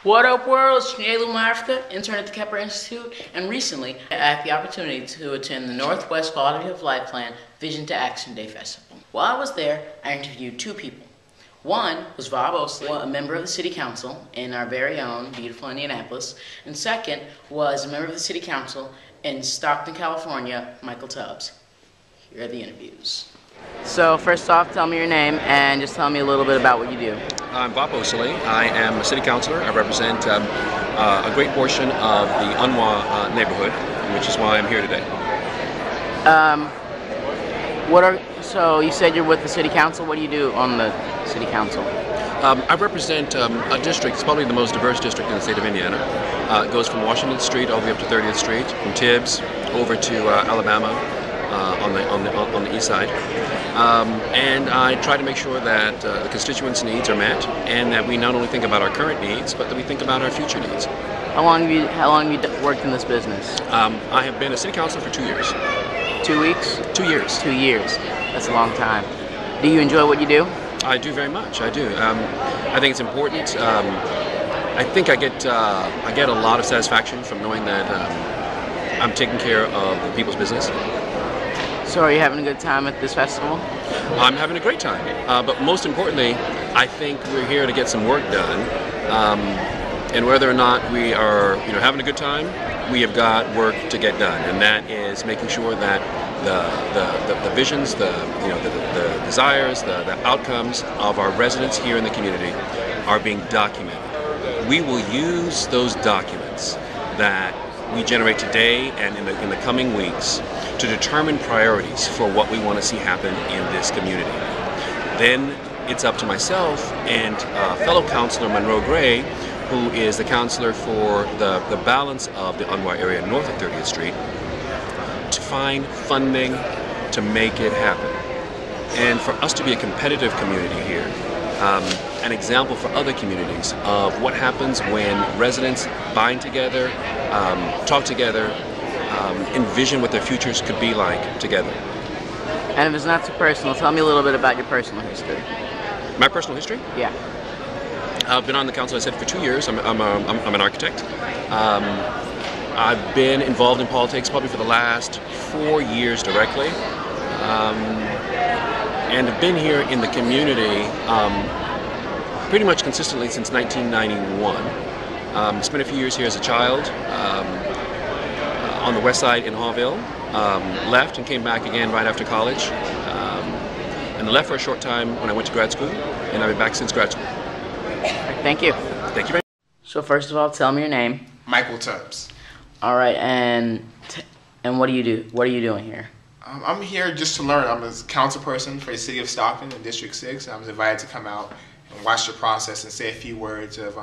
What up, world? It's Chinyelu Mwaafrika, intern at the Kepler Institute, and recently I had the opportunity to attend the Northwest Quality of Life Plan Vision to Action Day Festival. While I was there, I interviewed two people. One was Vop Osili, a member of the City Council in our very own beautiful Indianapolis, and second was a member of the City Council in Stockton, California, Michael Tubbs. Here are the interviews. So first off, tell me your name and just tell me a little bit about what you do. I'm Vop Osili. I am a city councilor. I represent a great portion of the Unwa neighborhood, which is why I'm here today. So you said you're with the City Council. What do you do on the City Council? I represent a district, it's probably the most diverse district in the state of Indiana. It goes from Washington Street all the way up to 30th Street, from Tibbs over to Alabama on the east side. And I try to make sure that the constituents' needs are met, and that we not only think about our current needs, but that we think about our future needs. How long have you worked in this business? I have been a city councilor for 2 years. 2 weeks? 2 years. 2 years. That's a long time. Do you enjoy what you do? I do very much. I do. I think it's important. I think I get a lot of satisfaction from knowing that I'm taking care of the people's business. So are you having a good time at this festival? I'm having a great time, but most importantly, I think we're here to get some work done. And whether or not we are, having a good time, we have got work to get done, and that is making sure that the visions, the desires, the outcomes of our residents here in the community are being documented. We will use those documents that we generate today and in the coming weeks to determine priorities for what we want to see happen in this community. Then it's up to myself and fellow councilor Monroe Gray, who is the councilor for the balance of the Unwa area north of 30th Street, to find funding to make it happen. And for us to be a competitive community here, an example for other communities of what happens when residents bind together, talk together, envision what their futures could be like together. And if it's not too personal, tell me a little bit about your personal history. My personal history? Yeah. I've been on the council, I said, for 2 years. I'm an architect. I've been involved in politics probably for the last 4 years directly. And have been here in the community pretty much consistently since 1991. Spent a few years here as a child on the west side in Hawville. Left and came back again right after college. And left for a short time when I went to grad school, and I've been back since grad school. Thank you. Thank you very much. So first of all, tell me your name. Michael Tubbs. All right, and what do you do? What are you doing here? I'm here just to learn. I'm a council person for the city of Stockton in District 6. I was invited to come out and watch the process and say a few words of,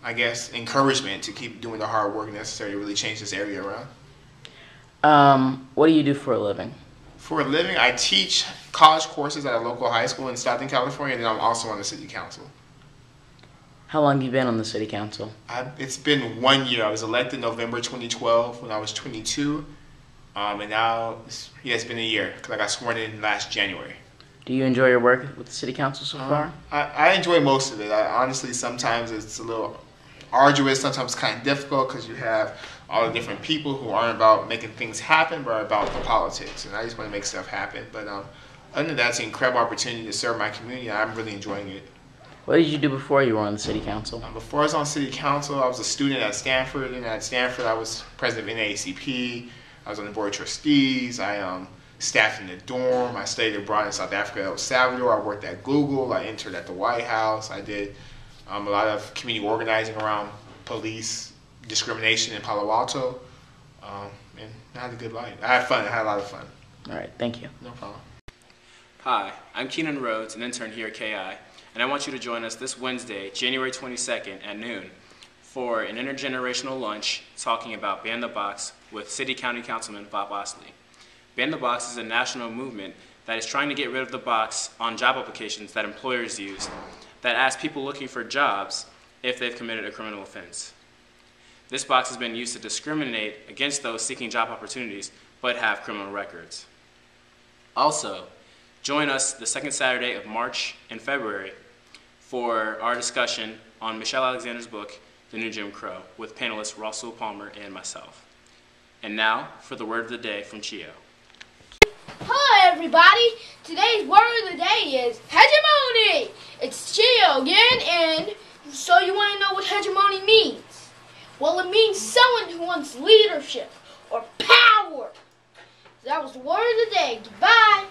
I guess, encouragement to keep doing the hard work necessary to really change this area around. What do you do for a living? For a living, I teach college courses at a local high school in Stockton, California, and then I'm also on the city council. How long have you been on the City Council? It's been 1 year. I was elected November 2012 when I was 22. And now, it's been a year because I got sworn in last January. Do you enjoy your work with the City Council so far? I enjoy most of it. Honestly, sometimes it's a little arduous, sometimes kind of difficult because you have all the different people who aren't about making things happen but are about the politics. And I just want to make stuff happen. But other than that, it's an incredible opportunity to serve my community. And I'm really enjoying it. What did you do before you were on the City Council? Before I was on City Council, I was a student at Stanford. And at Stanford, I was president of NAACP. I was on the board of trustees. I staffed in the dorm. I studied abroad in South Africa, El Salvador. I worked at Google. I interned at the White House. I did a lot of community organizing around police discrimination in Palo Alto. And I had a good life. I had fun. I had a lot of fun. All right. Thank you. No problem. Hi, I'm Keenan Rhodes, an intern here at KI, and I want you to join us this Wednesday, January 22nd at noon, for an intergenerational lunch talking about Ban the Box with City County Councilman Vop Osili. Ban the Box is a national movement that is trying to get rid of the box on job applications that employers use that ask people looking for jobs if they've committed a criminal offense. This box has been used to discriminate against those seeking job opportunities but have criminal records. Also, join us the second Saturday of March and February for our discussion on Michelle Alexander's book, The New Jim Crow, with panelists Russell Palmer and myself. And now for the word of the day from Chio. Hi everybody! Today's word of the day is hegemony! It's Chio again, and so you want to know what hegemony means? Well, it means someone who wants leadership or power. So that was the word of the day. Goodbye!